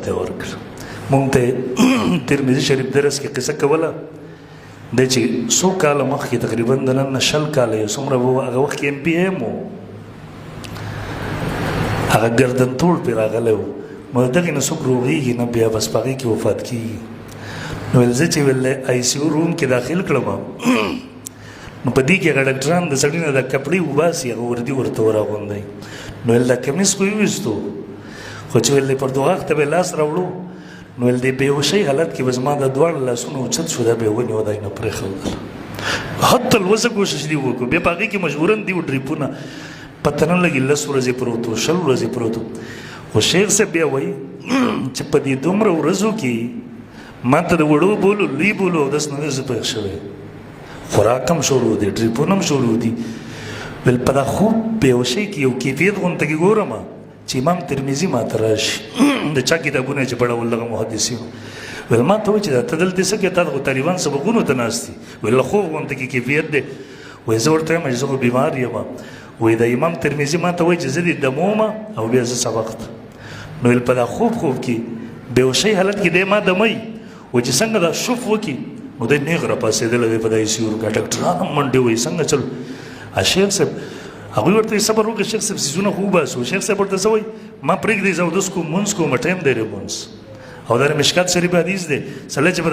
ته ورکړ. مونږ ته ترمذي شریف درس کې قصه کوله د چې څو کاله مخکې تقریبا د نن نه 20 کاله یو څومره به هغه وخت کې MPM و هغه ګردن ټول پرې راغلی و نو دغې نه څوک روغېږي نه بیا بس په هغې کې وفات کېږي. نو ویل زه چې ویل ICU روم کې داخل کړم نو په دې کې هغه ډاکټران د سړي نه دا کپړې وباسي هغه وردي ورته وراغونډوي. نو ویل دا کمیس خو یې ویستو خو چې ویل پر دغه ته به لاس راوړو نو ویل د بېهوشۍ حالت کې به زما د دواړه لاسونه اوچت شو دا به یې ونیو دا یې نه پرېښودل. حتی الوسه کوشش دې وکړو بیا په هغې کې مجبورن دي و ډریپونه پته نه لګي 10 ورځې پروت و 20 ورځې پروت و. خو شیخ صاحب بیا وایي چې په دې دومره ورځو کې ما ته د وړو بولو لوی بولو اودس نه دی زه پېښ شوی خوراک هم شروع دی ډریپونه هم شروع دي. ویل په دا خوب بېهوشۍ کې یو کیفیت غونته کې ګورم چې امام ترمذي ما ته راشي د چا کتابونه چې پړول دغه محدثینو ویل ما ته وایي چې دا ته دلته څه کې تا خو طالبان سبقونو ته ناست دي. ویل خوب غونته کې کیفیت دی. وایي زه ورته وایم چې زه خو بیمار یم وایي د امام ترمذي ما ته وایي چې زه دې دموم او بیا زه سبق ته. نو ویل په دا خوب کې بېهوشۍ حالت کې دی ما دمی وایي چې څنګه دا شوف وکړي نو دی نیغ راپاڅېدلی دی په دا ICU کې ډاکټران هم منډې وایي څنګه چل شیخ صاحب هغوی ورته صبر وکړه شیخ صاحب څیزونه خو وباسو. شیخ صاحب ورته څه وایي ما پرېږدئ زه اودس کوم مونځ کوم ټایم دی لري مونځ او دا مشکات شریف حدیث دی سړی چې په